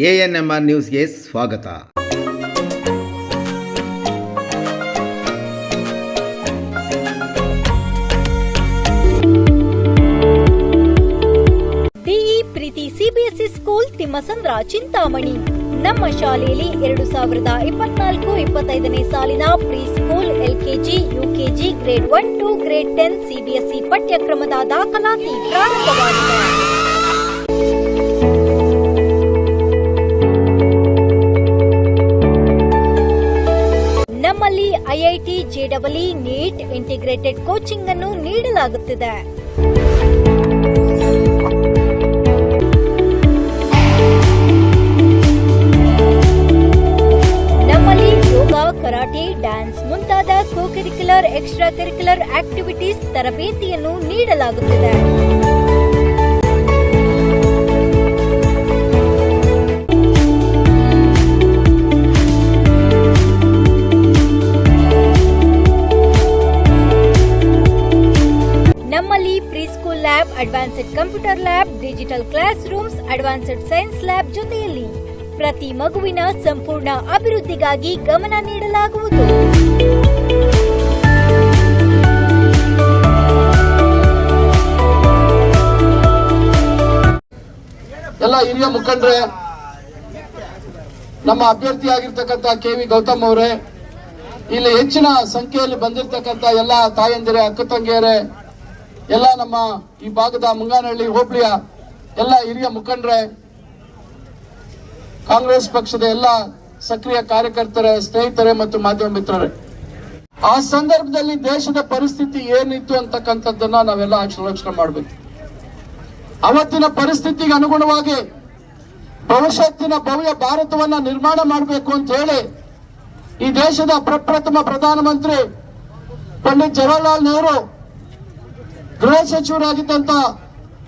ANMR ನ್ಯೂಸ್ಗೆ ಸ್ವಾಗತ. DE Preethi CBSE school Thimmasandra Chintamani. ನಮ್ಮ ಶಾಲೆಯಲ್ಲಿ 2024-25ನೇ ಸಾಲಿನ pre school, LKG, UKG, grade 1 to grade 10 CBSE ಪಠ್ಯಕ್ರಮದ ದಾಖಲಾತಿ ಪ್ರಾರಂಭವಾಗಿದೆ. ನಮ್ಮಲ್ಲಿ IIT, JEE, NEET, integrated coaching ಅನ್ನು ನೀಡಲಾಗುತ್ತಿದೆ. ನಮ್ಮಲ್ಲಿ ಯೋಗ, ಕರಾಟೆ, ಡ್ಯಾನ್ಸ್ ಮುಂತಾದ ಕೋ-ಕರಿಕ್ಯುಲರ್, ಎಕ್ಸ್ಟ್ರಾ ಕರಿಕ್ಯುಲರ್ ಆಕ್ಟಿವಿಟೀಸ್ ತರಬೇತಿಯನ್ನು ನೀಡಲಾಗುತ್ತಿದೆ. ನಮ್ಮಲ್ಲಿ pre school lab, advanced computer lab, digital classrooms, advanced science lab ಜೊತೆಯಲ್ಲಿ ಪ್ರತಿ ಮಗುವಿನ ಸಂಪೂರ್ಣ ಅಭಿವೃದ್ಧಿಗಾಗಿ ಗಮನ ನೀಡಲಾಗುವುದು. ಎಲ್ಲ ಹಿರಿಯ ಮುಖಂಡರೇ, ನಮ್ಮ ಅಭ್ಯರ್ಥಿಯಾಗಿರ್ತಕ್ಕಂಥ KV ಗೌತಮ್ ಅವರೇ, ಇಲ್ಲಿ ಹೆಚ್ಚಿನ ಸಂಖ್ಯೆಯಲ್ಲಿ ಬಂದಿರತಕ್ಕಂಥ ಎಲ್ಲ ತಾಯಂದಿರೇ, ಅಕ್ಕ ತಂಗಿಯರೇ, ಎಲ್ಲ ನಮ್ಮ ಈ ಭಾಗದ ಮುಂಗಾನಹಳ್ಳಿ ಹೋಬಳಿಯ ಎಲ್ಲ ಹಿರಿಯ ಮುಖಂಡರೇ, ಕಾಂಗ್ರೆಸ್ ಪಕ್ಷದ ಎಲ್ಲ ಸಕ್ರಿಯ ಕಾರ್ಯಕರ್ತರೇ, ಸ್ನೇಹಿತರೇ ಮತ್ತು ಮಾಧ್ಯಮ ಮಿತ್ರರೇ, ಆ ಸಂದರ್ಭದಲ್ಲಿ ದೇಶದ ಪರಿಸ್ಥಿತಿ ಏನಿತ್ತು ಅಂತಕ್ಕಂಥದ್ದನ್ನ ನಾವೆಲ್ಲ ಆಲೋಚನೆ ಮಾಡಬೇಕು. ಅವತ್ತಿನ ಪರಿಸ್ಥಿತಿಗೆ ಅನುಗುಣವಾಗಿ ಭವಿಷ್ಯತ್ತಿನ ಭವ್ಯ ಭಾರತವನ್ನ ನಿರ್ಮಾಣ ಮಾಡಬೇಕು ಅಂತ ಹೇಳಿ ಈ ದೇಶದ ಪ್ರಪ್ರಥಮ ಪ್ರಧಾನಮಂತ್ರಿ ಪಂಡಿತ್ ಜವಾಹರ್ಲಾಲ್ ನೆಹರು, ಗೃಹ ಸಚಿವರಾಗಿದ್ದಂತ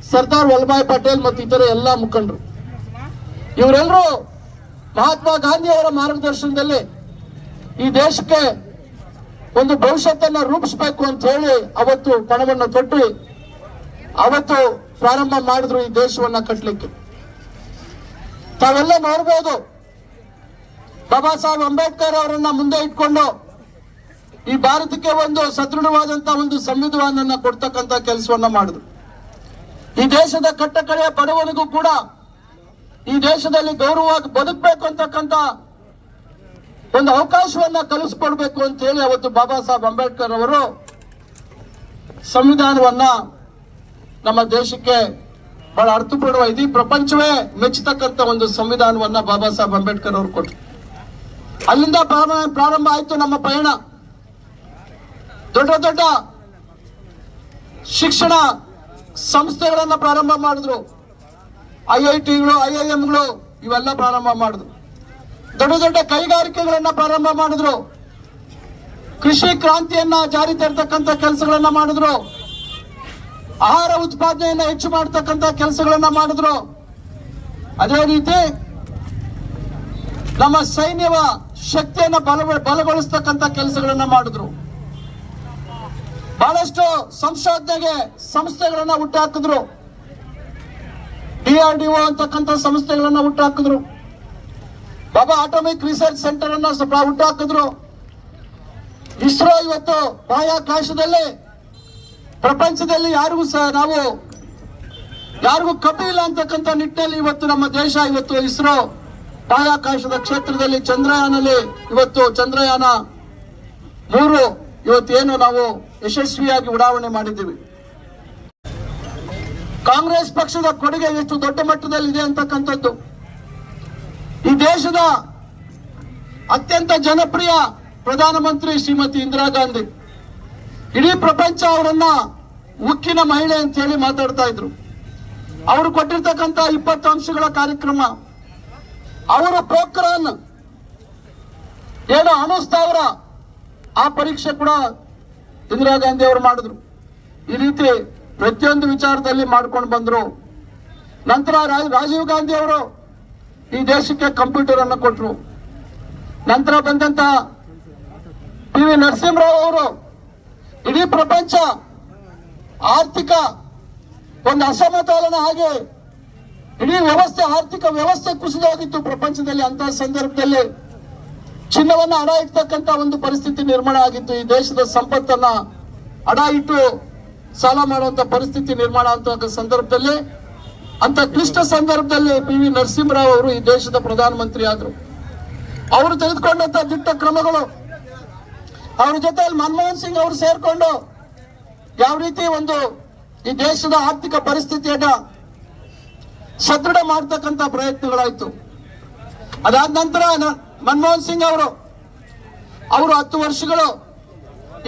ಸರ್ದಾರ್ ವಲ್ಲಭಾಯ್ ಪಟೇಲ್ ಮತ್ತು ಇತರ ಎಲ್ಲ ಮುಖಂಡರು, ಇವರೆಲ್ಲರೂ ಮಹಾತ್ಮ ಗಾಂಧಿ ಅವರ ಮಾರ್ಗದರ್ಶನದಲ್ಲಿ ಈ ದೇಶಕ್ಕೆ ಒಂದು ಭವಿಷ್ಯತ್ತನ್ನ ರೂಪಿಸಬೇಕು ಅಂತ ಹೇಳಿ ಅವತ್ತು ಪಣವನ್ನು ತೊಟ್ಟು ಅವತ್ತು ಪ್ರಾರಂಭ ಮಾಡಿದ್ರು ಈ ದೇಶವನ್ನ ಕಟ್ಟಲಿಕ್ಕೆ. ತಾವೆಲ್ಲ ನೋಡಬಹುದು, ಬಾಬಾ ಸಾಹೇಬ್ ಅಂಬೇಡ್ಕರ್ ಅವರನ್ನ ಮುಂದೆ ಇಟ್ಕೊಂಡು ಈ ಭಾರತಕ್ಕೆ ಒಂದು ಸದೃಢವಾದಂತಹ ಒಂದು ಸಂವಿಧಾನವನ್ನ ಕೊಡ್ತಕ್ಕಂತ ಕೆಲಸವನ್ನ ಮಾಡಿದ್ರು. ಈ ದೇಶದ ಕಟ್ಟಕಡೆಯ ಬಡವನಿಗೂ ಕೂಡ ಈ ದೇಶದಲ್ಲಿ ಗೌರವವಾಗಿ ಬದುಕಬೇಕು ಅಂತಕ್ಕಂತ ಒಂದು ಅವಕಾಶವನ್ನ ಕಲಿಸ್ಕೊಡ್ಬೇಕು ಅಂತ ಹೇಳಿ ಅವತ್ತು ಬಾಬಾ ಸಾಹೇಬ್ ಅಂಬೇಡ್ಕರ್ ಅವರು ಸಂವಿಧಾನವನ್ನ ನಮ್ಮ ದೇಶಕ್ಕೆ ಬಹಳ ಅರ್ಥಪೂರ್ಣವಾಗಿ ಇಡೀ ಪ್ರಪಂಚವೇ ಮೆಚ್ಚತಕ್ಕಂತ ಒಂದು ಸಂವಿಧಾನವನ್ನ ಬಾಬಾ ಸಾಹೇಬ್ ಅಂಬೇಡ್ಕರ್ ಅವರು ಕೊಟ್ಟರು. ಅಲ್ಲಿಂದ ಪ್ರಾರಂಭ ಆಯ್ತು ನಮ್ಮ ಪಯಣ. ದೊಡ್ಡ ದೊಡ್ಡ ಶಿಕ್ಷಣ ಸಂಸ್ಥೆಗಳನ್ನ ಪ್ರಾರಂಭ ಮಾಡಿದ್ರು, ಐಐಟಿಗಳು, IIMಗಳು ಇವೆಲ್ಲ ಪ್ರಾರಂಭ ಮಾಡಿದ್ರು. ದೊಡ್ಡ ದೊಡ್ಡ ಕೈಗಾರಿಕೆಗಳನ್ನ ಪ್ರಾರಂಭ ಮಾಡಿದ್ರು. ಕೃಷಿ ಕ್ರಾಂತಿಯನ್ನ ಜಾರಿ ತರ್ತಕ್ಕಂಥ ಕೆಲಸಗಳನ್ನ ಮಾಡಿದ್ರು. ಆಹಾರ ಉತ್ಪಾದನೆಯನ್ನ ಹೆಚ್ಚು ಮಾಡತಕ್ಕಂಥ ಕೆಲಸಗಳನ್ನ ಮಾಡಿದ್ರು. ಅದೇ ರೀತಿ ನಮ್ಮ ಸೈನ್ಯವ ಶಕ್ತಿಯನ್ನ ಬಲಗೊಳಿಸ್ತಕ್ಕಂಥ ಕೆಲಸಗಳನ್ನ ಮಾಡಿದ್ರು. ಬಹಳಷ್ಟು ಸಂಶೋಧನೆಗೆ ಸಂಸ್ಥೆಗಳನ್ನ ಹುಟ್ಟಾಕಿದ್ರು. DRDO ಅಂತಕ್ಕಂಥ ಸಂಸ್ಥೆಗಳನ್ನ ಹುಟ್ಟಾಕಿದ್ರು. ಬಾಬಾ ಅಟಾಮಿಕ್ ರಿಸರ್ಚ್ ಸೆಂಟರ್ ಅನ್ನ ಹುಟ್ಟಾಕಿದ್ರು. ಇಸ್ರೋ ಇವತ್ತು ಬಾಹ್ಯಾಕಾಶದಲ್ಲಿ ಪ್ರಪಂಚದಲ್ಲಿ ಯಾರಿಗೂ ಕಮ್ಮಿ ಇಲ್ಲ ಅಂತಕ್ಕಂಥ ನಿಟ್ಟಿನಲ್ಲಿ ಇವತ್ತು ನಮ್ಮ ದೇಶ ಇವತ್ತು ಇಸ್ರೋ ಬಾಹ್ಯಾಕಾಶದ ಕ್ಷೇತ್ರದಲ್ಲಿ ಚಂದ್ರಯಾನಲ್ಲಿ ಇವತ್ತು ಚಂದ್ರಯಾನ 3 ಇವತ್ತೇನು ನಾವು ಯಶಸ್ವಿಯಾಗಿ ಉಡಾವಣೆ ಮಾಡಿದ್ದೀವಿ. ಕಾಂಗ್ರೆಸ್ ಪಕ್ಷದ ಕೊಡುಗೆ ಎಷ್ಟು ದೊಡ್ಡ ಮಟ್ಟದಲ್ಲಿ ಇದೆ ಅಂತಕ್ಕಂಥದ್ದು. ಈ ದೇಶದ ಅತ್ಯಂತ ಜನಪ್ರಿಯ ಪ್ರಧಾನಮಂತ್ರಿ ಶ್ರೀಮತಿ ಇಂದಿರಾ ಗಾಂಧಿ, ಇಡೀ ಪ್ರಪಂಚ ಅವರನ್ನ ಉಕ್ಕಿನ ಮಹಿಳೆ ಅಂತ ಹೇಳಿ ಮಾತಾಡ್ತಾ ಇದ್ರು. ಅವರು ಕೊಟ್ಟಿರ್ತಕ್ಕಂಥ 20 ಅಂಶಗಳ ಕಾರ್ಯಕ್ರಮ, ಅವರ ಪೋಖ್ರಾನ್ ಏನು ಅಣು ಸ್ಥಾವರ, ಆ ಪರೀಕ್ಷೆ ಕೂಡ ಇಂದಿರಾ ಗಾಂಧಿ ಅವರು ಮಾಡಿದ್ರು. ಈ ರೀತಿ ಪ್ರತಿಯೊಂದು ವಿಚಾರದಲ್ಲಿ ಮಾಡ್ಕೊಂಡು ಬಂದ್ರು. ನಂತರ ರಾಜೀವ್ ಗಾಂಧಿ ಅವರು ಈ ದೇಶಕ್ಕೆ ಕಂಪ್ಯೂಟರ್ ಅನ್ನು ಕೊಟ್ಟರು. ನಂತರ ಬಂದಂತ PV ನರಸಿಂಹರಾವ್ ಅವರು ಇಡೀ ಪ್ರಪಂಚ ಆರ್ಥಿಕ ಒಂದು ಅಸಮತೋಲನ ಹಾಗೆ ಇಡೀ ವ್ಯವಸ್ಥೆ, ಆರ್ಥಿಕ ವ್ಯವಸ್ಥೆ ಕುಸಿದೋಗಿತ್ತು ಪ್ರಪಂಚದಲ್ಲಿ. ಅಂತಹ ಸಂದರ್ಭದಲ್ಲಿ ಚಿನ್ನವನ್ನ ಅಡ ಇಡ್ತಕ್ಕಂತ ಒಂದು ಪರಿಸ್ಥಿತಿ ನಿರ್ಮಾಣ ಆಗಿತ್ತು. ಈ ದೇಶದ ಸಂಪತ್ತನ್ನ ಅಡ ಇಟ್ಟು ಸಾಲ ಮಾಡುವಂತ ಪರಿಸ್ಥಿತಿ ನಿರ್ಮಾಣ ಅಂತ ಸಂದರ್ಭದಲ್ಲಿ, ಅಂತ ಕ್ಲಿಷ್ಟ ಸಂದರ್ಭದಲ್ಲಿ PV ನರಸಿಂಹರಾವ್ ಅವರು ಈ ದೇಶದ ಪ್ರಧಾನಮಂತ್ರಿ ಆದ್ರು. ಅವರು ತೆಗೆದುಕೊಂಡಂತ ದಿಟ್ಟ ಕ್ರಮಗಳು, ಅವ್ರ ಜೊತೆ ಮನಮೋಹನ್ ಸಿಂಗ್ ಅವರು ಸೇರ್ಕೊಂಡು ಯಾವ ರೀತಿ ಒಂದು ಈ ದೇಶದ ಆರ್ಥಿಕ ಪರಿಸ್ಥಿತಿಯನ್ನ ಸದೃಢ ಮಾಡತಕ್ಕಂತ ಪ್ರಯತ್ನಗಳಾಯ್ತು. ಅದಾದ ನಂತರ ಮನಮೋಹನ್ ಸಿಂಗ್ ಅವರು 10 ವರ್ಷಗಳು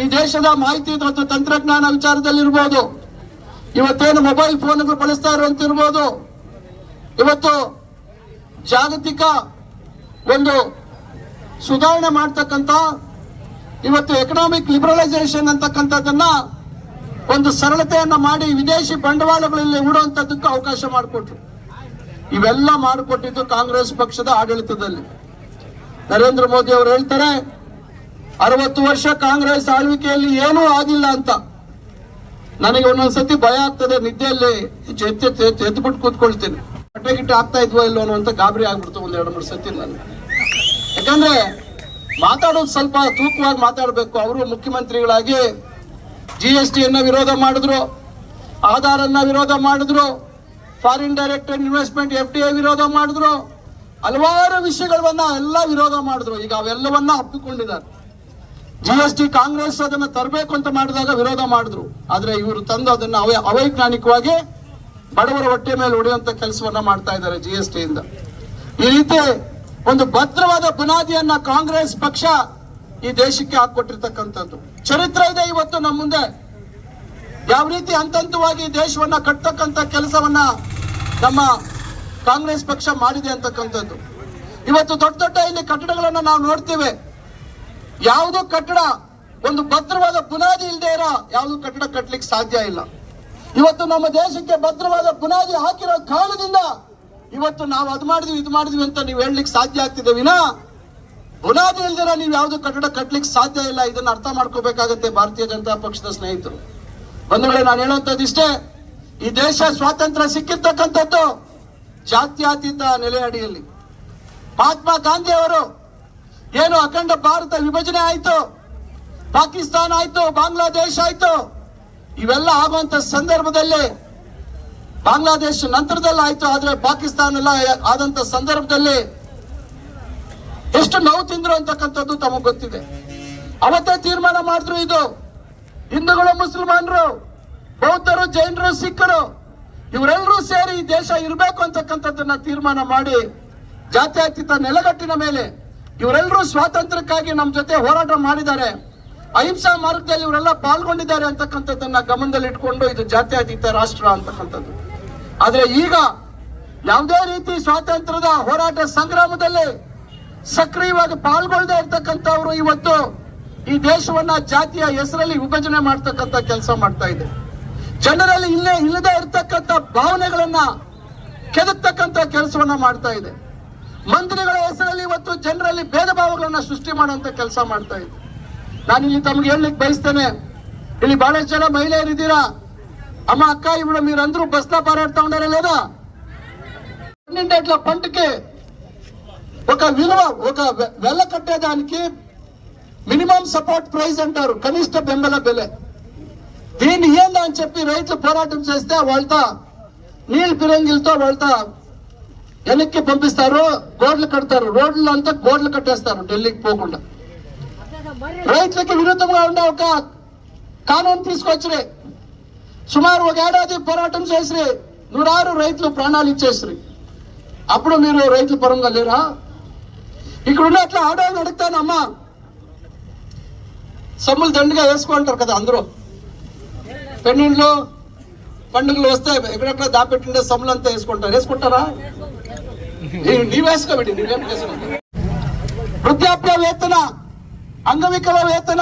ಈ ದೇಶದ ಮಾಹಿತಿ ಮತ್ತು ತಂತ್ರಜ್ಞಾನ ವಿಚಾರದಲ್ಲಿರ್ಬೋದು, ಇವತ್ತೇನು ಮೊಬೈಲ್ ಫೋನ್ಗಳು ಬಳಸ್ತಾ ಇರುವಂತಿರ್ಬೋದು, ಇವತ್ತು ಜಾಗತಿಕ ಒಂದು ಸುಧಾರಣೆ ಮಾಡ್ತಕ್ಕಂಥ, ಇವತ್ತು ಎಕನಾಮಿಕ್ ಲಿಬರಲೈಸೇಷನ್ ಅಂತಕ್ಕಂಥದ್ದನ್ನ ಒಂದು ಸರಳತೆಯನ್ನ ಮಾಡಿ ವಿದೇಶಿ ಬಂಡವಾಳಗಳಲ್ಲಿ ಹೂಡುವಂತದ್ದಕ್ಕೆ ಅವಕಾಶ ಮಾಡಿಕೊಟ್ರು. ಇವೆಲ್ಲ ಮಾಡಿಕೊಟ್ಟಿದ್ದು ಕಾಂಗ್ರೆಸ್ ಪಕ್ಷದ ಆಡಳಿತದಲ್ಲಿ. ನರೇಂದ್ರ ಮೋದಿ ಅವರು ಹೇಳ್ತಾರೆ 60 ವರ್ಷ ಕಾಂಗ್ರೆಸ್ ಆಳ್ವಿಕೆಯಲ್ಲಿ ಏನೂ ಆಗಿಲ್ಲ ಅಂತ. ನನಗೆ ಒಂದೊಂದ್ಸತಿ ಭಯ ಆಗ್ತದೆ, ನಿದ್ದೆಯಲ್ಲಿ ಎದ್ಬಿಟ್ಟು ಕೂತ್ಕೊಳ್ತೀನಿ, ಬಟ್ಟೆ ಗಿಟ್ಟೆ ಆಗ್ತಾ ಇದ್ವೋ ಇಲ್ವೋ ಅನ್ನುವಂತ ಗಾಬರಿ ಆಗ್ಬಿಡ್ತು 2-3 ಸತಿ ನನಗೆ. ಯಾಕಂದ್ರೆ ಮಾತಾಡೋದು ಸ್ವಲ್ಪ ತೂಕವಾಗಿ ಮಾತಾಡಬೇಕು. ಅವರು ಮುಖ್ಯಮಂತ್ರಿಗಳಾಗಿ GST ವಿರೋಧ ಮಾಡಿದ್ರು, ಆಧಾರ್ ಅನ್ನ ವಿರೋಧ ಮಾಡಿದ್ರು, ಫಾರಿನ್ ಡೈರೆಕ್ಟ್ ಇನ್ವೆಸ್ಟ್ಮೆಂಟ್ FDI ವಿರೋಧ ಮಾಡಿದ್ರು, ಹಲವಾರು ವಿಷಯಗಳನ್ನ ಎಲ್ಲ ವಿರೋಧ ಮಾಡಿದ್ರು. ಈಗ ಅವೆಲ್ಲವನ್ನ ಅಪ್ಪಿಕೊಂಡಿದ್ದಾರೆ. GST ಕಾಂಗ್ರೆಸ್ ಅದನ್ನ ತರಬೇಕು ಅಂತ ಮಾಡಿದಾಗ ವಿರೋಧ ಮಾಡಿದ್ರು. ಆದ್ರೆ ಇವರು ತಂದು ಅದನ್ನ ಅವೈಜ್ಞಾನಿಕವಾಗಿ ಬಡವರ ಹೊಟ್ಟೆ ಮೇಲೆ ಹೊಡೆಯುವಂತ ಕೆಲಸವನ್ನ ಮಾಡ್ತಾ ಇದ್ದಾರೆ GST ಇಂದ. ಈ ರೀತಿ ಒಂದು ಭದ್ರವಾದ ಬುನಾದಿಯನ್ನ ಕಾಂಗ್ರೆಸ್ ಪಕ್ಷ ಈ ದೇಶಕ್ಕೆ ಹಾಕೊಟ್ಟಿರ್ತಕ್ಕಂಥದ್ದು ಚರಿತ್ರೆ ಇದೆ. ಇವತ್ತು ನಮ್ಮ ಮುಂದೆ ಯಾವ ರೀತಿ ಹಂತವಾಗಿ ದೇಶವನ್ನ ಕಟ್ಟತಕ್ಕಂತ ಕೆಲಸವನ್ನ ನಮ್ಮ ಕಾಂಗ್ರೆಸ್ ಪಕ್ಷ ಮಾಡಿದೆ ಅಂತಕ್ಕಂಥದ್ದು. ಇವತ್ತು ದೊಡ್ಡ ದೊಡ್ಡ ಇಲ್ಲಿ ಕಟ್ಟಡಗಳನ್ನ ನಾವು ನೋಡ್ತೇವೆ. ಯಾವುದು ಕಟ್ಟಡ ಒಂದು ಭದ್ರವಾದ ಬುನಾದಿ ಇಲ್ಲದೆ ಇರೋ ಯಾವುದು ಕಟ್ಟಡ ಕಟ್ಟಲಿಕ್ಕೆ ಸಾಧ್ಯ ಇಲ್ಲ. ಇವತ್ತು ನಮ್ಮ ದೇಶಕ್ಕೆ ಭದ್ರವಾದ ಬುನಾದಿ ಹಾಕಿರೋ ಕಾರಣದಿಂದ ಇವತ್ತು ನಾವು ಅದು ಮಾಡಿದ್ವಿ ಇದು ಮಾಡಿದ್ವಿ ಅಂತ ನೀವು ಹೇಳಲಿಕ್ಕೆ ಸಾಧ್ಯ ಆಗ್ತಿದೆ ವಿನಾ ಬುನಾದಿ ಇಲ್ದಿರ ನೀವು ಯಾವುದು ಕಟ್ಟಡ ಕಟ್ಟಲಿಕ್ಕೆ ಸಾಧ್ಯ ಇಲ್ಲ. ಇದನ್ನ ಅರ್ಥ ಮಾಡ್ಕೋಬೇಕಾಗತ್ತೆ ಭಾರತೀಯ ಜನತಾ ಪಕ್ಷದ ಸ್ನೇಹಿತರು. ಬಂಧುಗಳೇ, ನಾನು ಹೇಳುವಂತದ್ದು ಇಷ್ಟೇ, ಈ ದೇಶ ಸ್ವಾತಂತ್ರ್ಯ ಸಿಕ್ಕಿರ್ತಕ್ಕಂಥದ್ದು ಜಾತ್ಯತೀತ ನೆಲೆ ಅಡಿಯಲ್ಲಿ. ಮಹಾತ್ಮ ಗಾಂಧಿ ಅವರು ಏನು ಅಖಂಡ ಭಾರತ ವಿಭಜನೆ ಆಯ್ತು, ಪಾಕಿಸ್ತಾನ ಆಯ್ತು, ಬಾಂಗ್ಲಾದೇಶ ಆಯ್ತು, ಇವೆಲ್ಲ ಆಗುವಂತ ಸಂದರ್ಭದಲ್ಲಿ ಬಾಂಗ್ಲಾದೇಶ ನಂತರದಲ್ಲಿ ಆಯ್ತು. ಆದ್ರೆ ಪಾಕಿಸ್ತಾನ ಎಲ್ಲ ಆದಂತ ಸಂದರ್ಭದಲ್ಲಿ ಎಷ್ಟು ನೋವು ತಿಂದ್ರು ಅಂತಕ್ಕಂಥದ್ದು ತಮಗೆ ಗೊತ್ತಿದೆ. ಅವತ್ತೇ ತೀರ್ಮಾನ ಮಾಡಿದ್ರು, ಇದು ಹಿಂದೂಗಳು, ಮುಸಲ್ಮಾನರು, ಬೌದ್ಧರು, ಜೈನರು, ಸಿಖ್ಖರು ಇವರೆಲ್ಲರೂ ಸೇರಿ ಈ ದೇಶ ಇರಬೇಕು ಅಂತಕ್ಕಂಥದ್ದನ್ನ ತೀರ್ಮಾನ ಮಾಡಿ ಜಾತ್ಯತೀತ ನೆಲೆಗಟ್ಟಿನ ಮೇಲೆ ಇವರೆಲ್ಲರೂ ಸ್ವಾತಂತ್ರ್ಯಕ್ಕಾಗಿ ನಮ್ಮ ಜೊತೆ ಹೋರಾಟ ಮಾಡಿದ್ದಾರೆ. ಅಹಿಂಸಾ ಮಾರ್ಗದಲ್ಲಿ ಇವರೆಲ್ಲ ಪಾಲ್ಗೊಂಡಿದ್ದಾರೆ ಅಂತಕ್ಕಂಥದ್ದನ್ನ ಗಮನದಲ್ಲಿಟ್ಕೊಂಡು ಇದು ಜಾತ್ಯತೀತ ರಾಷ್ಟ್ರ ಅಂತಕ್ಕಂಥದ್ದು. ಆದ್ರೆ ಈಗ ಯಾವುದೇ ರೀತಿ ಸ್ವಾತಂತ್ರ್ಯದ ಹೋರಾಟ ಸಂಗ್ರಾಮದಲ್ಲಿ ಸಕ್ರಿಯವಾಗಿ ಪಾಲ್ಗೊಳ್ಳದೆ ಇರ್ತಕ್ಕಂಥವ್ರು ಇವತ್ತು ಈ ದೇಶವನ್ನ ಜಾತಿಯ ಹೆಸರಲ್ಲಿ ವಿಭಜನೆ ಮಾಡ್ತಕ್ಕಂಥ ಕೆಲಸ ಮಾಡ್ತಾ ಇದೆ. ಜನರಲ್ಲಿ ಇಲ್ಲದೆ ಇರ್ತಕ್ಕಂಥ ಭಾವನೆಗಳನ್ನ ಕೆದಕ್ತಕ್ಕಂಥ ಕೆಲಸವನ್ನ ಮಾಡ್ತಾ ಇದೆ. ಮಂತ್ರಿಗಳ ಹೆಸರಲ್ಲಿ ಇವತ್ತು ಜನರಲ್ಲಿ ಭೇದ ಭಾವಗಳನ್ನ ಸೃಷ್ಟಿ ಮಾಡುವಂತ ಕೆಲಸ ಮಾಡ್ತಾ ಇದೆ. ನಾನಿಲ್ಲಿ ತಮ್ಗೆ ಹೇಳಲಿಕ್ಕೆ ಬಯಸ್ತೇನೆ, ಇಲ್ಲಿ ಬಹಳಷ್ಟು ಜನ ಮಹಿಳೆಯರಿದ್ದೀರಾ. ಅಮ್ಮ, ಅಕ್ಕ, ಇವಳು మీరందరూ బస్లో పోరాడుతూ లేదా? పంటకి ఒక విలువ, ఒక వెల్ల కట్టేదానికి మినిమం సపోర్ట్ ప్రైస్ అంటారు, కనిష్ట బెంబల బెల. దీన్ని ఏందా అని చెప్పి రైతులు పోరాటం చేస్తే వాళ్ళతో నీళ్ళు పిరంగిలతో వాళ్ళతో వెనక్కి పంపిస్తారు, గోడలు కడతారు, రోడ్లు అంతా గోడలు కట్టేస్తారు ఢిల్లీకి పోకుండా. రైతులకి విరుద్ధంగా ఉండే ఒక కానూన్ తీసుకొచ్చి సుమారు 1 ఏడాది పోరాటం చేసి 106 రైతులు ప్రాణాలు ఇచ్చేసి, అప్పుడు మీరు రైతుల పరంగా లేరా? ఇక్కడ ఉన్న అట్లా ఆడవాళ్ళు అడుగుతానమ్మా, సొమ్ములు దండిగా వేసుకుంటారు కదా అందరూ. పెళ్ళిళ్ళు పండుగలు వస్తే ఎక్కడెక్కడ దాపెట్టిండే సొమ్ములు అంతా వేసుకుంటారా? నీవు వేసుకోబెట్టి, నీవేం వేసుకోండి. వృద్ధాప్య వేతన, అంగవికల వేతన,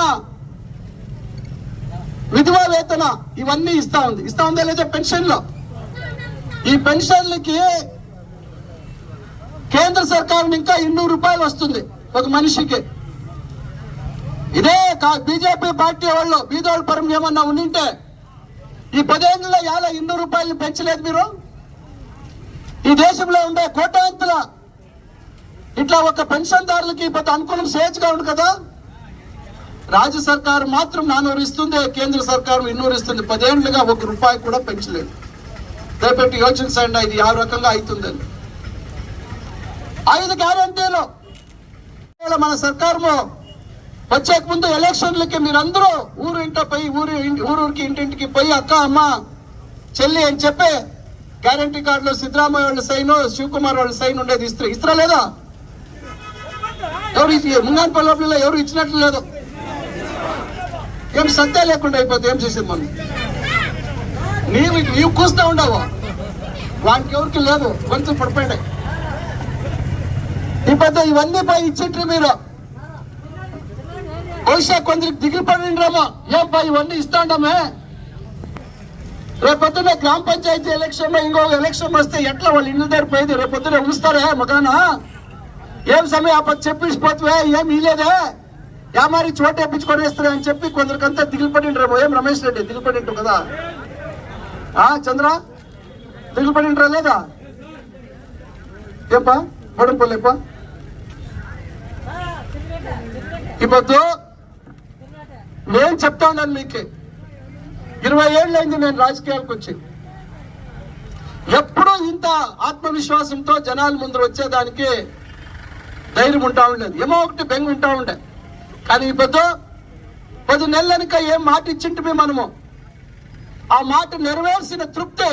విధవా వేతన ఇవన్నీ ఇస్తా ఉందా లేదా? పెన్షన్లో ఈ పెన్షన్లకి కేంద్ర సర్కారు ఇంకా 200 రూపాయలు వస్తుంది ఒక మనిషికి. ఇదే బీజేపీ పార్టీ వాళ్ళు బీదోళ్ళ పరం ఏమన్నా ఉండింటే ఈ 10 ఏళ్ళలో 200 రూపాయలు పెంచలేదు మీరు. ఈ దేశంలో ఉండే కోటాంతర ఇట్లా ఒక పెన్షన్దారులకి పెద్ద అనుకూలం స్వేచ్ఛగా ఉంది కదా. రాజ్య సర్కారు మాత్రం 400 ఇస్తుంది, కేంద్ర సర్కారు 200 ఇస్తుంది. 10 ఏళ్లుగా ₹1 కూడా పెంచలేదు. దయపెట్టి యోచించండి ఇది ಯಾವ రకంగా అవుతుందని. 5 గ్యారంటీలు మన సర్కారు వచ్చేక ముందు ఎలక్షన్లకి మీరందరూ ఊరికి ఇంటింటికి పోయి అక్క అమ్మ చెల్లి అని చెప్పే గ్యారంటీ కార్డులో సిద్ధరామయ్య వాళ్ళ సైన్, శివకుమార్ వాళ్ళ సైన్ ఉండేది ఇస్తారా లేదా? ఎవరు ముంగాన్పల్లి ఎవరు ఇచ్చినట్లు లేదు. ఏం సత్తా లేకుండా అయిపోతే ఏం చేసేది మనం? నీవు కూస్తూ ఉండవు, వానికి ఎవరికి లేదు, గొంతు పడిపోయాయి. ఇప్పుడు ఇవన్నీ పోయి ఇచ్చిండ్రు మీరు. బహుశా కొందరికి దిగులు పడిండ్రేమో, ఏం పై ఇవన్నీ ఇస్తా ఉండమే. రేపొద్దున గ్రామ పంచాయతీ ఎలక్షన్ లో ఇంకో ఎలక్షన్ వస్తే ఎట్లా వాళ్ళు ఇల్లు దగ్గర పోయేది? రేపొద్దున ఉంచుతారా మగానా? ఏం సమయం అప్పుడు చెప్పిపోతువే, ఏం ఇలేదే, యామారి చోటు వేపించుకొని వేస్తారా అని చెప్పి కొందరికంతా దిగులు పడిండ్రేమో. ఏం రమేష్ రెడ్డి దిగులు పడింటావు కదా? చంద్ర దిగులు పడిండ్రా లేదా? ఏపా బొడంపల్లేపా ఇప్పుడు నేను చెప్తా ఉన్నాను మీకు, 20 ఏళ్ళైంది నేను రాజకీయాలకు వచ్చి. ఎప్పుడూ ఇంత ఆత్మవిశ్వాసంతో జనాల ముందు వచ్చేదానికి ధైర్యం ఉంటా ఉండేది, ఏమో ఒకటి బెంగ ఉంటా ఉండే. కానీ ఇప్పుడు 10 నెలల వెనుక ఏం మాట ఇచ్చింటిమి మనము, ఆ మాట నెరవేర్చిన తృప్తి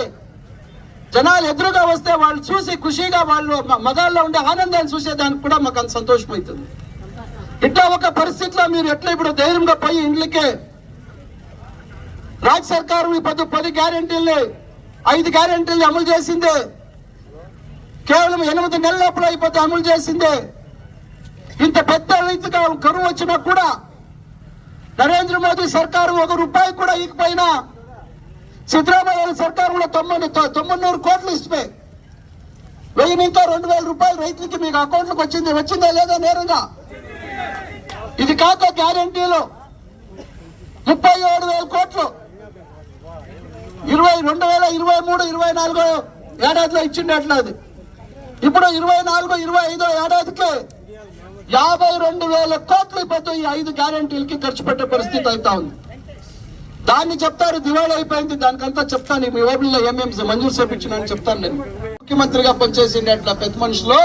జనాలు ఎదురుగా వస్తే వాళ్ళు చూసి ఖుషిగా వాళ్ళు మగాళ్ళలో ఉండే ఆనందాన్ని చూసేదానికి కూడా మాకు అంత సంతోషం అవుతుంది. ఇట్లా ఒక పరిస్థితిలో మీరు ఎట్లా ఇప్పుడు ధైర్యంగా పోయి ఇండ్లకే రాజ్య సర్కారు 10 గ్యారెంటీల్ని 5 గ్యారెంటీల్ని అమలు చేసింది. కేవలం 8 నెలల లోపల అయిపోతే అమలు చేసింది. ఇంత పెద్ద రీతిగా కరువు వచ్చినా కూడా నరేంద్ర మోదీ సర్కారు ₹1 కూడా ఇకపోయినా సిద్ధరామయ్య సర్కారు కూడా 900 కోట్లు ఇస్తే 1000 ఇంకా ₹2000 రైతులకి మీకు అకౌంట్లకు వచ్చిందా లేదా నేరంగా? ఇది కాక గ్యారెంటీలు 37,000 కోట్లు 2023-24 ఏడాదిలో ఇచ్చిండేట్లా. అది ఇప్పుడు 24-25 ఏడాదికి 52,000 కోట్లు ఇప్పుడు ఈ 5 గ్యారెంటీలకి ఖర్చు పెట్టే పరిస్థితి అవుతా ఉంది. దాన్ని చెప్తారు దివాళీ అయిపోయింది, దానికంతా చెప్తాను. మీ ఓబుల్లో ఏమేమి మంజూరు చేపించినని చెప్తాను. నేను ముఖ్యమంత్రిగా పనిచేసింది అట్లా పెద్ద మనుషులు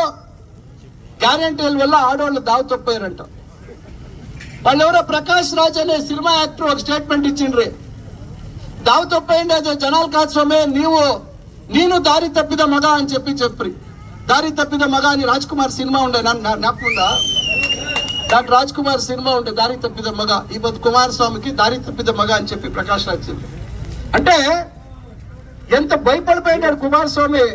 గ్యారెంటీల వల్ల ఆడవాళ్ళు దావ తప్పారంట. వాళ్ళు ఎవరో ప్రకాష్ రాజ్ అనే సినిమా యాక్టర్ ఒక స్టేట్మెంట్ ఇచ్చిండ్రి, దావ తప్పయింది అదే జనాలు కాదు స్వామి, నేను దారి తప్పిద మగ అని చెప్పి దారి తప్పిద మగ అని రాజ్ కుమార్ సినిమా ఉండే, జ్ఞాపకం డాక్టర్ రాజ్ కుమార్ సినిమా ఉండే దారి తప్పిద మగ. ఈ పొద్దు కుమారస్వామికి దారి తప్పిద మగ అని చెప్పి ప్రకాష్ రాజ్ అంటే ఎంత భయపడిపోయినాడు కుమారస్వామి.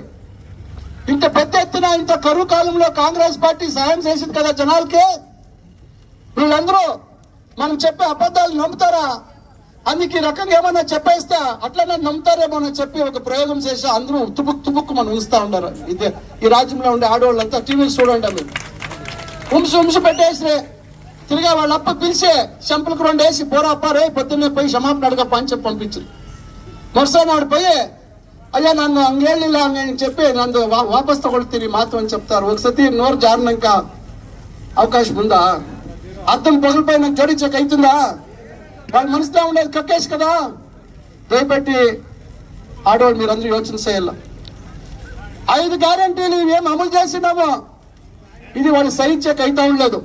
ఇంత పెద్ద ఎత్తున ఇంత కరువు కాలంలో కాంగ్రెస్ పార్టీ సాయం చేసింది కదా జనాలకి. వీళ్ళందరూ మనం చెప్పే అబద్ధాలు నమ్ముతారా? అందుకు ఈ రకంగా ఏమన్నా చెప్పేస్తా అట్లనే నమ్ముతారేమో అని చెప్పి ఒక ప్రయోగం చేసి అందరూ తుబుక్కు మనం ఉంచుతా ఉన్నారు. ఇదే ఈ రాజ్యంలో ఉండే ఆడవాళ్ళంతా టీవీలు చూడండి, మీరు ఉంసు పెట్టేసి తిరిగా వాళ్ళ అప్ప పిలిచి చెంపలకు 2 వేసి పోరాపా రే పొద్దున్నే పోయి క్షమాపణ అడగప్ప అని చెప్పి పంపించారు. మరుసటి నాడు పోయి అయ్యా నన్ను అంగేళ్ళిలా అని చెప్పి నన్ను వాపస్ తಗೊಳ್ತೀನಿ మాత్రం అని చెప్తారు. ఒకసారి నోరు జారినాక అవకాశం ఉందా? అర్థం పగిలిపోయి జోడించక అవుతుందా? వాళ్ళ మనసులో ఉండేది కక్కేసి కదా. దయపెట్టి ఆడవాళ్ళు మీరందరూ యోచన చేయాల. 5 గ్యారెంటీలు ఇవేం అమలు చేసినామో ఇది వాళ్ళు సహించక అయితా ఉండలేదు.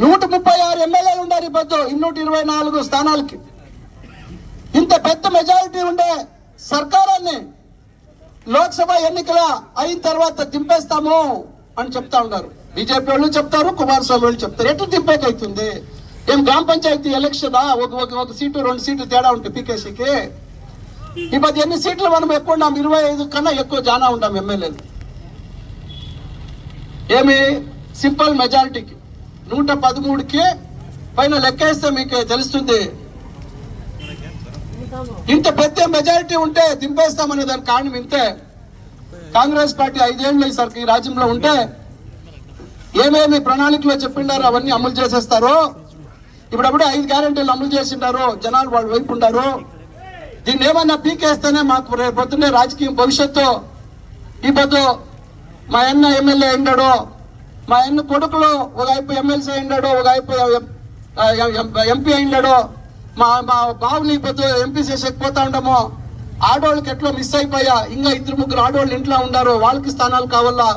136 ఎమ్మెల్యేలు ఉండారు ఈ పొద్దు 224 స్థానాలకి. ఇంత పెద్ద మెజారిటీ ఉండే సర్కారాన్ని లోక్సభ ఎన్నికల అయిన తర్వాత దింపేస్తాము అని చెప్తా ఉన్నారు. బీజేపీ వాళ్ళు చెప్తారు, కుమారస్వామి వాళ్ళు చెప్తారు. ఎట్లా దింపేకైతుంది? ఏం గ్రామ పంచాయతీ ఎలక్షన్ ఒక సీటు 2 సీట్లు తేడా ఉంటాయి పీకేసీకి. ఈ మధ్య ఎన్ని సీట్లు మనం ఎక్కువ ఉన్నాం? 25 కన్నా ఎక్కువ జానా ఉంటాం ఎమ్మెల్యేలు. ఏమి సింపుల్ మెజారిటీకి 113కి పైన లెక్కేస్తే మీకు తెలుస్తుంది. ఇంత పెద్ద మెజారిటీ ఉంటే దింపేస్తామనే దానికి కారణం ఇంతే. కాంగ్రెస్ పార్టీ 5 ఏళ్ళు ఈ రాజ్యంలో ఉంటే ఏమేమి ప్రణాళికలో చెప్పిండారో అవన్నీ అమలు చేసేస్తారు. ఇప్పుడప్పుడు 5 గ్యారెంటీలు అమలు చేసిండారు, జనాలు వాళ్ళు వైపు ఉండారు. దీన్ని ఏమన్నా పీకేస్తేనే మాకు రేపు పొద్దున్నే రాజకీయ భవిష్యత్తు ఈ పొద్దు మా అన్న ఎమ్మెల్యే అయినాడు, మా అన్న కొడుకులు ఒక వైపు ఎమ్మెల్సీ అయినాడు, ఒక వైపు ఎంపీ అయినాడు, మా బావుని ఈ పొద్దు ఎంపీ చేసేకపోతా ఉండము. ఆడవాళ్ళకి ఎట్లా మిస్ అయిపోయా, ఇంకా 2-3 ఆడవాళ్ళు ఇంట్లో ఉన్నారు, వాళ్ళకి స్థానాలు కావాలా.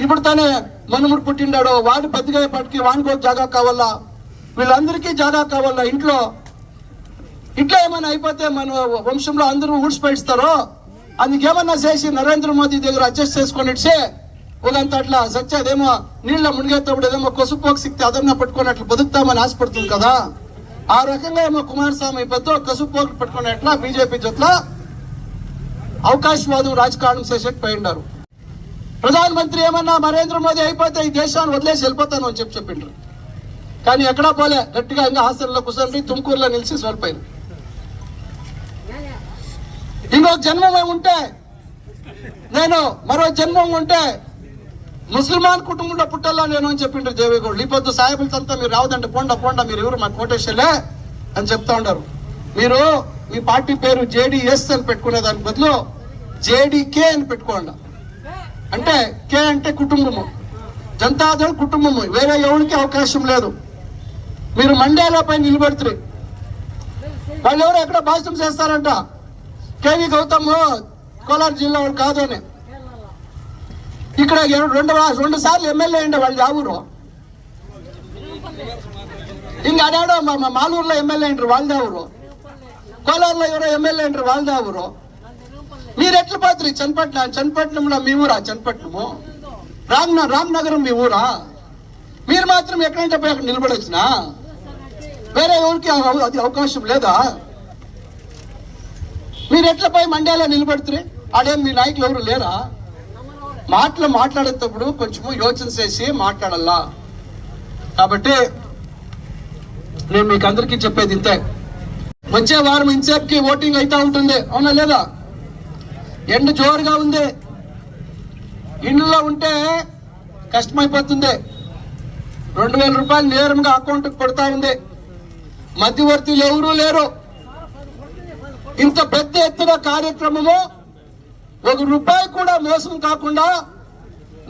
ఇప్పుడు తనే మనుముడు పుట్టిండాడు, వాడు బతికేపటికి వానికి ఒక జాగా కావాలా, వీళ్ళందరికీ జాగా కావాలా ఇంట్లో. ఇట్లా ఏమైనా అయిపోతే మన వంశంలో అందరూ ఊడ్చిపెడతారో, అందుకేమన్నా చేసి నరేంద్ర మోదీ దగ్గర అడ్జస్ట్ చేసుకొని ఇట్సే ఒకంత అట్లా సచ్చేదేమో నీళ్ళ మునిగేటప్పుడు ఏదేమో కసుపోకు సిక్తే అదన్నా పట్టుకొని అట్లా బతుకుతామని ఆశపడుతుంది కదా. ఆ రకంగా ఏమో కుమారస్వామి పెద్ద కసుపోకు పెట్టుకుని ఎట్లా బీజేపీ జట్ల అవకాశవాదం రాజకారణం చేసేకపోయిండారు. ప్రధానమంత్రి ఏమన్నా నరేంద్ర మోదీ అయిపోతే ఈ దేశాన్ని వదిలేసి వెళ్ళిపోతాను అని చెప్పిండ్రు. కానీ ఎక్కడా పోలే, గట్టిగా ఇంకా హాస్టల్లో కూర్చొని తుమ్కూరులో నిలిచి సరిపోయింది. ఇంకొక జన్మం ఉంటే నేను మరో జన్మం ఉంటే ముస్లిమాన్ కుటుంబంలో పుట్టాలా నేను అని చెప్పిండ్రు దేవేగౌడ్. ఈ పొద్దు సాహెబులతో మీరు రావదంటే పోండా మీరు ఎవరు మా కోటేశ్వలే అని చెప్తా ఉంటారు. మీరు మీ పార్టీ పేరు JDS అని పెట్టుకునే దానికి బదులు JDK అని పెట్టుకోండి. అంటే కే అంటే కుటుంబము, జనతాదళ్ కుటుంబము, వేరే ఎవరికి అవకాశం లేదు. మీరు మండ్యాలపై నిలబెడుతున్నారు, వాళ్ళు ఎవరు ఎక్కడ భాషణం చేస్తారంట, కేవీ గౌతమ్ కోలార్ జిల్లా వాళ్ళు కాదు అని. ఇక్కడ 2 సార్లు ఎమ్మెల్యే అయిండే వాళ్ళు యావూరు, ఇంకా అడాడో మాలూరులో ఎమ్మెల్యే అయింటారు వాళ్ళదే ఊరు, కోలార్లో ఎవరో ఎమ్మెల్యే అయింటారు వాళ్ళదే ఊరు. మీరు ఎట్లా పోతారు? చన్నపట్నంలో మీ ఊరా? చన్నపట్నము రామ్నగరం మీ ఊరా? మీరు మాత్రం ఎక్కడంటే పోయి అక్కడ నిలబడొచ్చిన, వేరే ఎవరికి అది అవకాశం లేదా? మీరు ఎట్లా పోయి మండ్యాలో నిలబడుతున్నారు? ఆడేం మీ నాయకులు ఎవరు లేరా? మాట్లాడేటప్పుడు కొంచెము యోచన చేసి మాట్లాడాలా. కాబట్టి నేను మీకు అందరికీ చెప్పేది ఇంతే, వచ్చే వారం ఇన్సేపుకి ఓటింగ్ అయితే ఉంటుంది, అవునా లేదా? ఎండ జోరుగా ఉంది, ఇంట్లో ఉంటే కష్టమైపోతుంది. 2000 రూపాయలు నేరంగా అకౌంట్కి పడతా ఉంది, మధ్యవర్తులు ఎవరూ లేరు. ఇంత పెద్ద ఎత్తున కార్యక్రమము 1 రూపాయి కూడా మోసం కాకుండా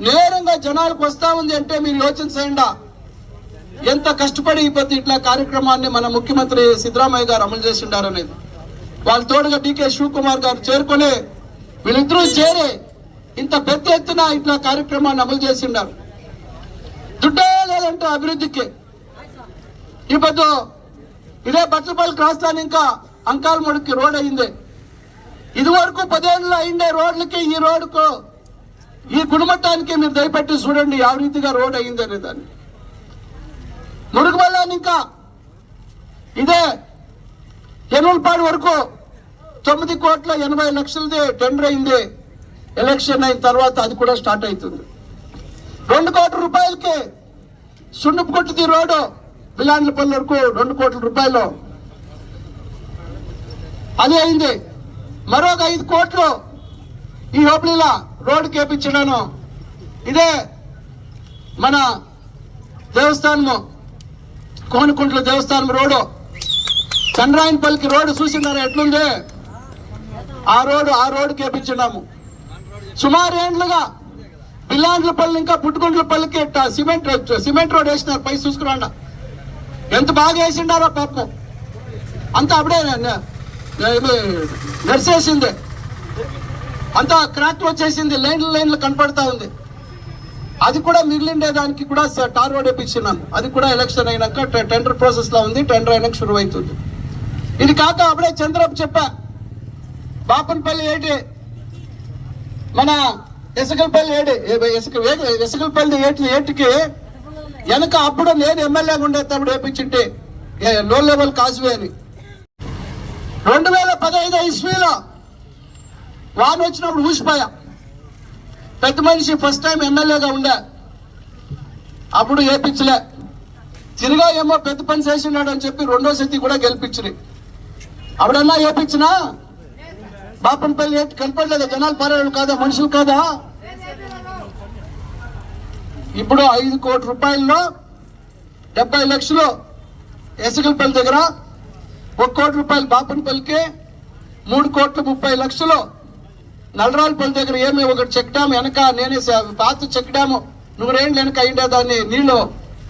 నేరంగా జనాలకు వస్తా ఉంది అంటే మీరు యోచన చేయండి ఎంత కష్టపడి ఇప్పుడు ఇట్లా కార్యక్రమాన్ని మన ముఖ్యమంత్రి సిద్ధరామయ్య గారు అమలు చేసిండారనేది. వాళ్ళ తోడుగా DK శివకుమార్ గారు చేరుకొని వీళ్ళిద్దరూ చేరి ఇంత పెద్ద ఎత్తున ఇట్లా కార్యక్రమాన్ని అమలు చేసిండారు. దుడ్డే లేదంటే అభివృద్ధికి. ఇప్పుడు ఇదే బట్లపల్లి క్రాస్ లాన్ ఇంకా అంకాలముడికి రోడ్ అయింది. ఇదివరకు 10 ఏళ్ళు అయిండే రోడ్లకి ఈ రోడ్డుకు ఈ గుణమట్టానికి మీరు దయపెట్టి చూడండి ಯಾವ రీతిగా రోడ్ అయింది అనే దాన్ని. మురుగుబల్లాన్ని ఇంకా ఇదే ఎనుల్పాడు వరకు 9,80,00,000 టెండర్ అయింది. ఎలక్షన్ అయిన తర్వాత అది కూడా స్టార్ట్ అవుతుంది. 2 కోట్ల రూపాయలకి సున్నపుకొట్టుది రోడ్డు బిలాండ్లపల్లి వరకు 2 కోట్ల రూపాయలు అది అయింది. మరొక 5 కోట్లు ఈ హోబిలీలో రోడ్డు కేపించడాను. ఇదే మన దేవస్థానము కోనకుంట్ల దేవస్థానం రోడ్డు చంద్రాయనపల్లికి రోడ్డు చూసినారా ఎట్లుంది? ఆ రోడ్డు కేపించినాము. సుమారు ఏండ్లుగా బిల్లాండ్లపల్లి ఇంకా పుట్టుకుంట్లపల్లికి సిమెంట్ రోడ్ వేసినారు. పై చూసుకురాండ ఎంత బాగా వేసిండారో పాపం. అంతా అప్పుడే నడిచేసింది, అంతా క్రాక్ వచ్చేసింది, లైన్లు కనపడతా ఉంది. అది కూడా మిగిలిండే దానికి కూడా టార్ రోడ్ వేయించినాను. అది కూడా ఎలక్షన్ అయినాక టెండర్ ప్రాసెస్ లో ఉంది, టెండర్ అయినాక షురు అవుతుంది. ఇది కాక అప్పుడే చంద్రబాబు చెప్పా బాపనపల్లి ఏటి మన ఎసకలపల్లి ఏటికి వెనక అప్పుడు నేను ఎమ్మెల్యేగా ఉండేటప్పుడు వేయించింటే లో లెవెల్ కాజ్వే అని. 2015 ఇస్వీలో వాన వచ్చినప్పుడు ఊసిపోయా. పెద్ద మనిషి ఫస్ట్ టైం ఎమ్మెల్యేగా ఉండే అప్పుడు వేయించలే. తిరిగా ఏమో పెద్ద పని చేసినాడు అని చెప్పి 2వ సతి కూడా గెలిపించింది. అప్పుడన్నా వేయించినా బాపనపల్లి ఏటి కనపడలేదా? జనాలు పారేవాళ్ళు కాదా? మనుషులు కాదా? ఇప్పుడు 5 కోట్ల రూపాయల్లో 70 లక్షలు ఎసకలపల్లి దగ్గర, 1 కోటి రూపాయలు బాపనపల్లికి, 3 కోట్ల 30 లక్షలు నల్లరాలపల్లి దగ్గర ఏమి ఒకటి చెక్ డ్యామ్ వెనక నేనే పాత చెక్ డ్యామ్ 100 ఏళ్ళు వెనక అయిండే దాన్ని నీళ్లు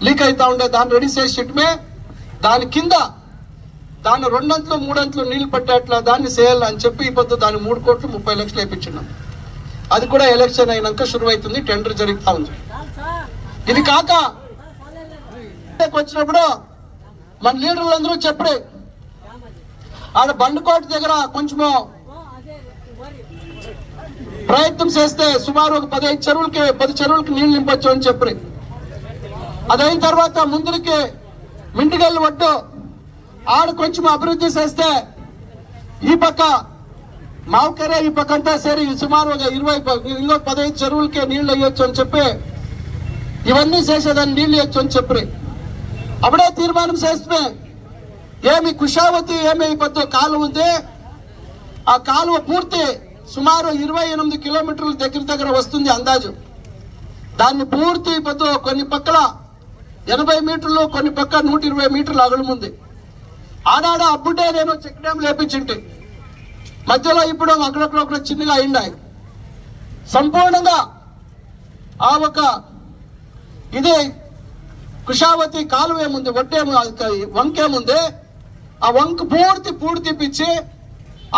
లీక్ అవుతా ఉండే దాన్ని రెడీ చేసి చెట్టుమే దాని కింద దాన్ని 2 అంతలు 3 అంతలు నీళ్లు పట్టేట్లా దాన్ని చేయాలని చెప్పి ఈ పొద్దు దాన్ని 3 కోట్లు 30 లక్షలు వేయించున్నాం. అది కూడా ఎలక్షన్ అయినాక షురు అవుతుంది, టెండర్ జరుగుతూ ఉంది. ఇది కాక వచ్చినప్పుడు మన లీడర్లందరూ చెప్పడే ఆడ బండుకోట దగ్గర కొంచెము ప్రయత్నం చేస్తే సుమారు ఒక 10 చెరువులకి నీళ్లు నింపొచ్చు అని చెప్పి అదైన తర్వాత ముందుకి మింటిగల్లు ఒడ్డు ఆడ కొంచెం అభివృద్ధి చేస్తే ఈ పక్క మావకరే ఈ పక్క అంతా సరి సుమారు ఒక 15 చెరువులకే నీళ్లు వేయొచ్చు అని చెప్పి ఇవన్నీ చేసేదాన్ని నీళ్లు వేయొచ్చు అని చెప్పి అప్పుడే తీర్మానం చేస్తే ఏమి కుషావతి ఏమి పొద్దు కాలువ ఉంది, ఆ కాలువ పూర్తి సుమారు 28 కిలోమీటర్ల దగ్గర వస్తుంది అందాజు. దాన్ని పూర్తి పొద్దు కొన్ని పక్కల 80 మీటర్లు కొన్ని పక్క 120 మీటర్లు అగలముంది. ఆడాడ అప్పుడే నేను చెక్ డ్యామ్ లేపించింటి, మధ్యలో ఇప్పుడు అక్కడొక్కడ చిన్నగా అయిండాయి. సంపూర్ణంగా ఆ ఒక ఇది కుషావతి కాలువ ఏముంది, ఒడ్డేము వంకేముంది, ఆ వంక పూర్తి పిచ్చి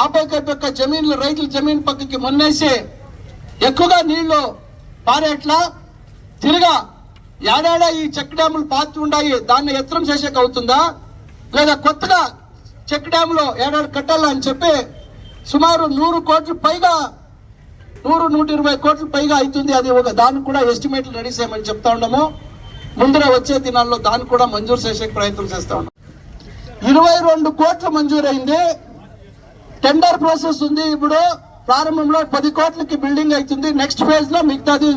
ఆ పక్క జమీన్లు రైతుల జమీన్ పక్కకి మొన్నేసి ఎక్కువగా నీళ్లు పారేట్లా తిరిగా ఏడాడా ఈ చెక్ డ్యాములు పాతి ఉన్నాయి, దాన్ని ఎత్తరం చేసేక అవుతుందా లేదా కొత్తగా చెక్ డ్యాములో ఏడాది కట్టాలా అని చెప్పి సుమారు 100 కోట్ల పైగా 120 కోట్ల పైగా అవుతుంది. అది ఒక దానికి కూడా ఎస్టిమేట్లు రెడీ చేయమని చెప్తా ఉన్నాము. ముందర వచ్చే దినాల్లో దాన్ని కూడా మంజూరు చేసే ప్రయత్నం చేస్తా ఉన్నాం. 22 కోట్లు మంజూరైంది, టెండర్ ప్రాసెస్ ఉంది. ఇప్పుడు ప్రారంభంలో 10 కోట్లకి బిల్డింగ్ అవుతుంది, నెక్స్ట్ ఫేజ్ లో మిగతాది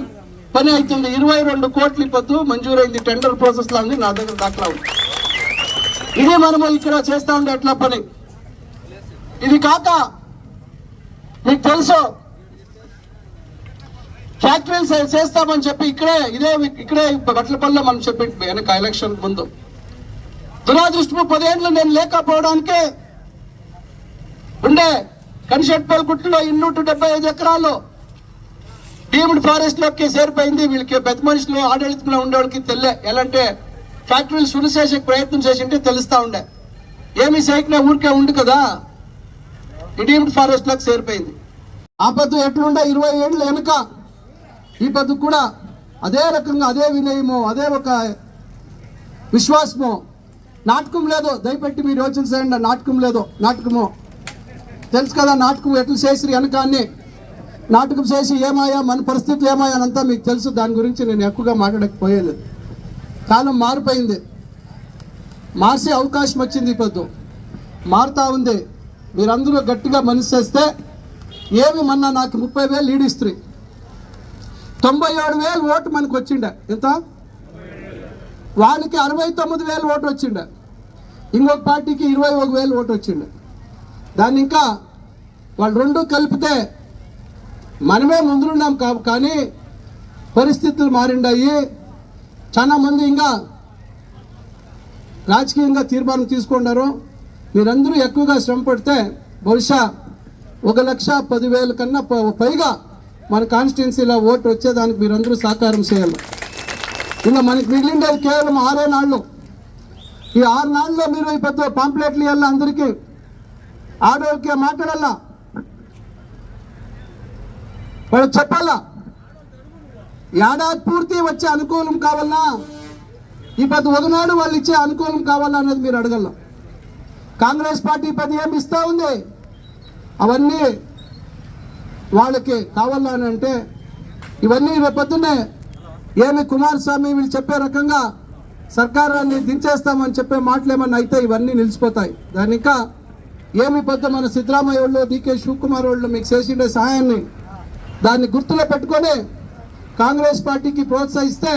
పని అవుతుంది. 22 కోట్లు పొద్దు మంజూరైంది, టెండర్ ప్రాసెస్ లో ఉంది, నా దగ్గర దాఖలా ఉంది. ఇది మనము ఇక్కడ చేస్తా ఉండే అట్లా పని. ఇది కాక మీకు తెలుసు ఫ్యాక్టరీలు చేస్తామని చెప్పి ఇక్కడే బట్లపల్లిలో మనం చెప్పి వెనక ఎలక్షన్ ముందు దురాదృష్టము 10 ఏళ్ళు నేను లేకపోవడానికి ఉండే కనిషెట్పల్లి గుట్టులో 275 ఎకరాలు డీమ్డ్ ఫారెస్ట్ లోకి చేరిపోయింది. వీళ్ళకి పెద్ద మనుషులు ఆడళితంలో ఉండేవాళ్ళకి తెలియ ఎలాంటి ఫ్యాక్టరీలు శురు చేసే ప్రయత్నం చేసింటే తెలుస్తా ఉండే, ఏమి సైకిల్ ఊరికే ఉంది కదా, ఈ డీమ్డ్ ఫారెస్ట్ లోకి చేరిపోయింది. ఆ పద్దు ఎట్లుండే 20 ఏళ్ళు వెనుక ఈ పద్దు కూడా అదే రకంగా అదే వినయము అదే ఒక విశ్వాసము. నాటకం లేదు, దయపెట్టి మీరు యోచన చేయండి. నాటకం లేదు, నాటకము తెలుసు కదా, నాటకం ఎట్లు చేసి వెనకాన్ని నాటకం చేసి ఏమాయా మన పరిస్థితులు ఏమాయా అనంతా మీకు తెలుసు. దాని గురించి నేను ఎక్కువగా మాట్లాడకపోయేది. కాలం మారిపోయింది, మార్చే అవకాశం వచ్చింది. ఈ పొద్దు మారుతా ఉంది. మీరందరూ గట్టిగా మనసు చేస్తే ఏమి మొన్న నాకు 30,000 లీడ్ ఇస్తుంది, 97,000 ఓటు మనకు వచ్చిండే. ఎంత? వానికి 69,000 ఓటు వచ్చిండే, ఇంకొక పార్టీకి 21,000 ఓటు వచ్చిండే. దాన్ని ఇంకా వాళ్ళు రెండు కలిపితే మనమే ముందున్నాం కానీ పరిస్థితులు మారిండాయి. చాలా మంది ఇంకా రాజకీయంగా తీర్మానం తీసుకున్నారు. మీరందరూ ఎక్కువగా శ్రమ పడితే బహుశా 1,10,000 కన్నా పైగా మన కాన్స్టిట్యున్సీలో ఓటు వచ్చేదానికి మీరందరూ సహకారం చేయాలి. ఇంకా మనకి మిగిలిండేది కేవలం 6 నాళ్ళు. ఈ 6 నాళ్ళలో మీరు ఈ పెద్ద పాంప్లెట్లు ఇవ్వాలి, అందరికీ ఆడవాళ్ళకి మాట్లాడాలా, వాళ్ళు చెప్పాలా. ఏడాది పూర్తి వచ్చే అనుకూలం కావాలన్నా ఈ పెద్ద ఒకనాడు వాళ్ళు ఇచ్చే అనుకూలం కావాలా అనేది మీరు అడగల. కాంగ్రెస్ పార్టీ ఏమి ఇస్తా ఉంది, అవన్నీ వాళ్ళకి కావాలా అని అంటే ఇవన్నీ రేపొద్దునే ఏమి కుమారస్వామి వీళ్ళు చెప్పే రకంగా సర్కారాన్ని దించేస్తామని చెప్పే మాటలు ఏమన్నా అయితే ఇవన్నీ నిలిచిపోతాయి. దాని ఇంకా ఏమి పెద్ద మన సిద్ధరామయ్య వాళ్ళు డీకే శివకుమార్ వాళ్ళు మీకు చేసిండే సహాయాన్ని దాన్ని గుర్తులో పెట్టుకొని కాంగ్రెస్ పార్టీకి ప్రోత్సహిస్తే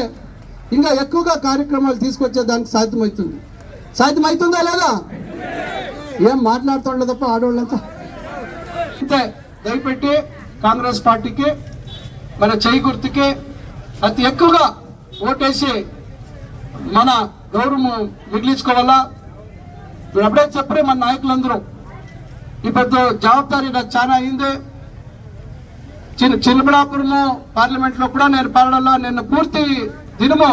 ఇంకా ఎక్కువగా కార్యక్రమాలు తీసుకొచ్చే దానికి సాధ్యమవుతుంది. సాధ్యమవుతుందా లేదా? ఏం మాట్లాడుతుండే తప్ప ఆడవాళ్ళంతా. అంతే, దయపెట్టి కాంగ్రెస్ పార్టీకి మన చేయి గుర్తుకి అతి ఎక్కువగా ఓటేసి మన గౌరవం మిగిలించుకోవాలా. మీరు అప్పుడే చెప్పరే మన నాయకులందరూ ఈ పెద్ద జవాబారి నాకు చాలా అయింది. చిన్నబడాపురము పార్లమెంట్ లో కూడా నేను పాలనలో నిన్న పూర్తి దినము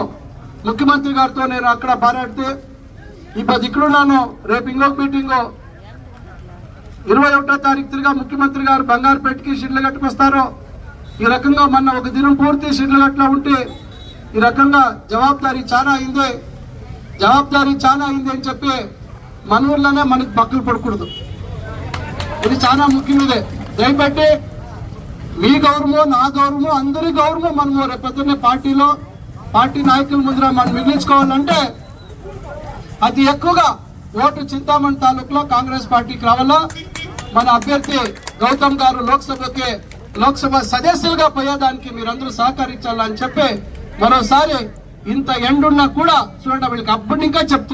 ముఖ్యమంత్రి గారితో నేను అక్కడ పారాడితే ఇప్పుడు ఇక్కడున్నాను. రేపు ఇంకొక మీటింగ్ 21వ తారీఖు తిరిగా ముఖ్యమంత్రి గారు బంగారుపేటకి షిడ్లగట్టుకు వస్తారు. ఈ రకంగా మొన్న ఒక దినం పూర్తి షిడ్లగట్లో ఉంటే ఈ రకంగా జవాబుదారీ చాలా అయింది అని చెప్పి మన ఊర్లోనే మనకి పక్కలు పడకూడదు. ఇది చాలా ముఖ్యమైనదే. దయపెట్టి మీ గౌరవము నా గౌరవము అందరి గౌరవము మనము రేపొద్దున్నే పార్టీ నాయకుల ముందర మనం మిగిలించుకోవాలంటే అతి ఎక్కువగా ఓటు చింతామణి తాలూకులో కాంగ్రెస్ పార్టీకి రావాలా. మన అభ్యర్థి గౌతమ్ గారు లోక్సభ సదస్సులుగా పోయేదానికి మీరందరూ సహకరించాలని చెప్పి మరోసారి ఇంత ఎండున్నా కూడా చూడండి వీళ్ళకి అప్పటి ఇంకా చెప్తున్నారు.